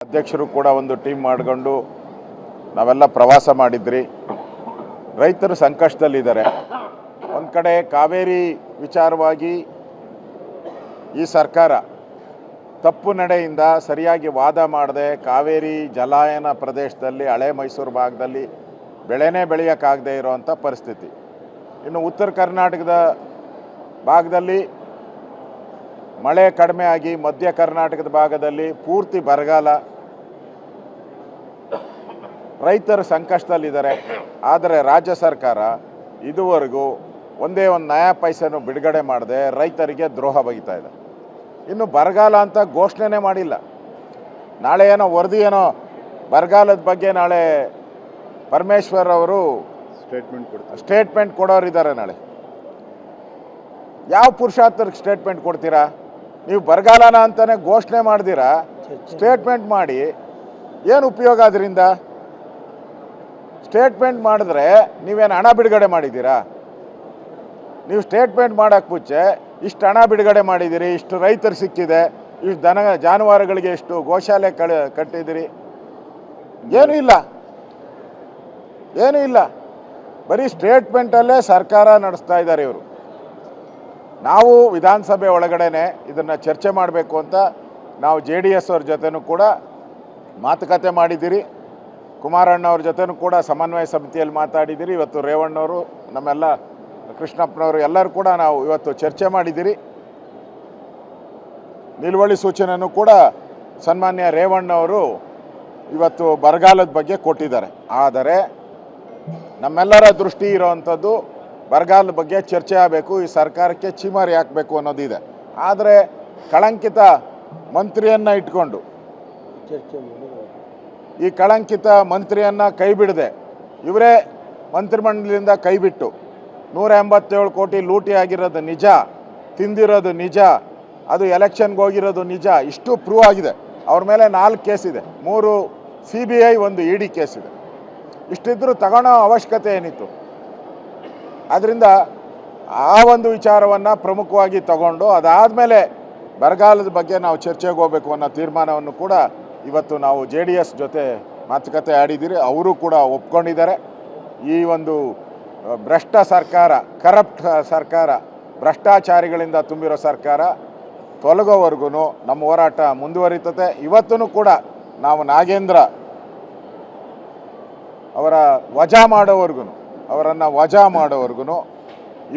ಅಧ್ಯಕ್ಷರು ಕೂಡ ಒಂದು ಟೀಮ್ ಮಾಡಿಕೊಂಡು ನಾವೆಲ್ಲ ಪ್ರವಾಸ ಮಾಡಿದ್ರಿ. ರೈತರು ಸಂಕಷ್ಟದಲ್ಲಿದ್ದಾರೆ. ಒಂದು ಕಡೆ ಕಾವೇರಿ ವಿಚಾರವಾಗಿ ಈ ಸರ್ಕಾರ ತಪ್ಪು ನಡೆಯಿಂದ ಸರಿಯಾಗಿ ವಾದ ಮಾಡದೆ ಕಾವೇರಿ ಜಲಾಯನ ಪ್ರದೇಶದಲ್ಲಿ ಹಳೆ ಮೈಸೂರು ಭಾಗದಲ್ಲಿ ಬೆಳೆನೇ ಬೆಳೆಯೋಕ್ಕಾಗದೇ ಇರೋವಂಥ ಪರಿಸ್ಥಿತಿ. ಇನ್ನು ಉತ್ತರ ಕರ್ನಾಟಕದ ಭಾಗದಲ್ಲಿ ಮಳೆ ಕಡಿಮೆ ಆಗಿ ಮಧ್ಯ ಕರ್ನಾಟಕದ ಭಾಗದಲ್ಲಿ ಪೂರ್ತಿ ಬರಗಾಲ, ರೈತರು ಸಂಕಷ್ಟದಲ್ಲಿದ್ದಾರೆ. ಆದರೆ ರಾಜ್ಯ ಸರ್ಕಾರ ಇದುವರೆಗೂ ಒಂದೇ ಒಂದು ನಯಾ ಪೈಸೆನೂ ಬಿಡುಗಡೆ ಮಾಡದೆ ರೈತರಿಗೆ ದ್ರೋಹ ಬಗೆತಾ ಇದೆ. ಇನ್ನು ಬರಗಾಲ ಅಂತ ಘೋಷಣೆನೇ ಮಾಡಿಲ್ಲ. ನಾಳೆ ಏನೋ ವರದಿ ಏನೋ ಬರಗಾಲದ ಬಗ್ಗೆ ನಾಳೆ ಪರಮೇಶ್ವರ್ ಅವರು ಸ್ಟೇಟ್ಮೆಂಟ್ ಕೊಡೋರಿದ್ದಾರೆ. ನಾಳೆ ಯಾವ ಪುರುಷಾರ್ಥಕ್ಕೆ ಸ್ಟೇಟ್ಮೆಂಟ್ ಕೊಡ್ತೀರಾ? ನೀವು ಬರಗಾಲನ ಅಂತಲೇ ಘೋಷಣೆ ಮಾಡ್ದಿರಾ ಸ್ಟೇಟ್ಮೆಂಟ್ ಮಾಡಿ ಏನು ಉಪಯೋಗ? ಅದರಿಂದ ಸ್ಟೇಟ್ಮೆಂಟ್ ಮಾಡಿದ್ರೆ ನೀವೇನು ಹಣ ಬಿಡುಗಡೆ ಮಾಡಿದ್ದೀರಾ? ನೀವು ಸ್ಟೇಟ್ಮೆಂಟ್ ಮಾಡೋಕ್ಕೆ ಮುಂಚೆ ಇಷ್ಟು ಹಣ ಬಿಡುಗಡೆ ಮಾಡಿದ್ದೀರಿ, ಇಷ್ಟು ರೈತರು ಸಿಕ್ಕಿದೆ, ಇಷ್ಟು ಜಾನುವಾರುಗಳಿಗೆ ಎಷ್ಟು ಗೋಶಾಲೆ ಕಟ್ಟಿದ್ದೀರಿ, ಏನೂ ಇಲ್ಲ. ಬರೀ ಸ್ಟೇಟ್ಮೆಂಟಲ್ಲೇ ಸರ್ಕಾರ ನಡೆಸ್ತಾ ಇದ್ದಾರೆ ಇವರು. ನಾವು ವಿಧಾನಸಭೆ ಒಳಗಡೆನೆ ಇದನ್ನು ಚರ್ಚೆ ಮಾಡಬೇಕು ಅಂತ ನಾವು JDS ಅವ್ರ ಜೊತೆನೂ ಕೂಡ ಮಾತುಕತೆ ಮಾಡಿದ್ದೀರಿ. ಕುಮಾರಣ್ಣ ಅವ್ರ ಜೊತೆನೂ ಕೂಡ ಸಮನ್ವಯ ಸಮಿತಿಯಲ್ಲಿ ಮಾತಾಡಿದ್ದೀರಿ. ಇವತ್ತು ರೇವಣ್ಣವರು, ನಮ್ಮೆಲ್ಲ ಕೃಷ್ಣಪ್ಪನವರು ಎಲ್ಲರೂ ಕೂಡ ನಾವು ಇವತ್ತು ಚರ್ಚೆ ಮಾಡಿದ್ದೀರಿ. ನಿಲುವಳಿ ಸೂಚನೆಯೂ ಕೂಡ ಸನ್ಮಾನ್ಯ ರೇವಣ್ಣವರು ಇವತ್ತು ಬರಗಾಲದ ಬಗ್ಗೆ ಕೊಟ್ಟಿದ್ದಾರೆ. ಆದರೆ ನಮ್ಮೆಲ್ಲರ ದೃಷ್ಟಿ ಇರೋವಂಥದ್ದು ಬರಗಾಲದ ಬಗ್ಗೆ ಚರ್ಚೆ ಆಗಬೇಕು, ಈ ಸರ್ಕಾರಕ್ಕೆ ಚೀಮಾರಿ ಹಾಕಬೇಕು ಅನ್ನೋದಿದೆ. ಆದರೆ ಕಳಂಕಿತ ಮಂತ್ರಿಯನ್ನು ಇಟ್ಕೊಂಡು ಈ ಕಳಂಕಿತ ಮಂತ್ರಿಯನ್ನು ಕೈ ಬಿಡದೆ ಇವರೇ ಮಂತ್ರಿಮಂಡಲದಿಂದ ಕೈಬಿಟ್ಟು 187 ಕೋಟಿ ಲೂಟಿ ಆಗಿರೋದು ನಿಜ, ತಿಂದಿರೋದು ನಿಜ, ಅದು ಎಲೆಕ್ಷನ್ಗೆ ಹೋಗಿರೋದು ನಿಜ, ಇಷ್ಟು ಪ್ರೂವ್ ಆಗಿದೆ. ಅವ್ರ ಮೇಲೆ 4 ಕೇಸಿದೆ, 3 CBI 1 ED ಕೇಸಿದೆ. ಇಷ್ಟಿದ್ರೂ ತಗೊಳ್ಳೋ ಅವಶ್ಯಕತೆ ಏನಿತ್ತು? ಆದ್ದರಿಂದ ಆ ಒಂದು ವಿಚಾರವನ್ನು ಪ್ರಮುಖವಾಗಿ ತಗೊಂಡು ಅದಾದಮೇಲೆ ಬರಗಾಲದ ಬಗ್ಗೆ ನಾವು ಚರ್ಚೆಗೆ ಹೋಗಬೇಕು ಅನ್ನೋ ತೀರ್ಮಾನವನ್ನು ಕೂಡ ಇವತ್ತು ನಾವು JDS ಜೊತೆ ಮಾತುಕತೆ ಆಡಿದ್ದೀರಿ. ಅವರು ಕೂಡ ಒಪ್ಕೊಂಡಿದ್ದಾರೆ. ಈ ಒಂದು ಭ್ರಷ್ಟ ಸರ್ಕಾರ, ಕರಪ್ಟ್ ಸರ್ಕಾರ, ಭ್ರಷ್ಟಾಚಾರಿಗಳಿಂದ ತುಂಬಿರೋ ಸರ್ಕಾರ ತೊಲಗೋವರೆಗೂ ನಮ್ಮ ಹೋರಾಟ ಮುಂದುವರಿತದೆ. ಇವತ್ತೂ ಕೂಡ ನಾವು ನಾಗೇಂದ್ರ ಅವರನ್ನು ವಜಾ ಮಾಡೋವರೆಗೂ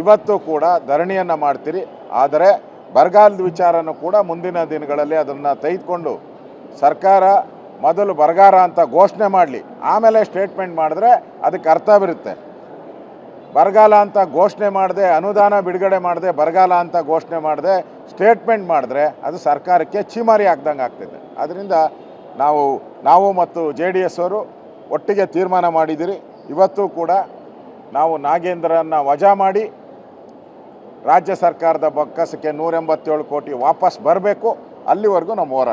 ಇವತ್ತು ಕೂಡ ಧರಣಿಯನ್ನು ಮಾಡ್ತೀರಿ. ಆದರೆ ಬರಗಾಲದ ವಿಚಾರನೂ ಕೂಡ ಮುಂದಿನ ದಿನಗಳಲ್ಲಿ ಅದನ್ನು ತೆಗೆದುಕೊಂಡು ಸರ್ಕಾರ ಮೊದಲು ಬರಗಾಲ ಅಂತ ಘೋಷಣೆ ಮಾಡಲಿ, ಆಮೇಲೆ ಸ್ಟೇಟ್ಮೆಂಟ್ ಮಾಡಿದ್ರೆ ಅದಕ್ಕೆ ಅರ್ಥ ಬರುತ್ತೆ. ಬರಗಾಲ ಅಂತ ಘೋಷಣೆ ಮಾಡದೆ, ಅನುದಾನ ಬಿಡುಗಡೆ ಮಾಡದೆ, ಬರಗಾಲ ಅಂತ ಘೋಷಣೆ ಮಾಡದೆ ಸ್ಟೇಟ್ಮೆಂಟ್ ಮಾಡಿದ್ರೆ ಅದು ಸರ್ಕಾರಕ್ಕೆ ಚೀಮಾರಿ ಹಾಕ್ದಂಗೆ ಆಗ್ತಿದೆ. ಅದರಿಂದ ನಾವು ಮತ್ತು JDS ಅವರು ಒಟ್ಟಿಗೆ ತೀರ್ಮಾನ ಮಾಡಿದ್ದೀರಿ. ಇವತ್ತು ಕೂಡ ನಾವು ನಾಗೇಂದ್ರನ್ನು ವಜಾ ಮಾಡಿ ರಾಜ್ಯ ಸರ್ಕಾರದ ಬೊಕ್ಕಸಕ್ಕೆ 187 ಕೋಟಿ ವಾಪಸ್ ಬರಬೇಕು. ಅಲ್ಲಿವರೆಗೂ ನಮ್ಮ ಹೋರಾಟ.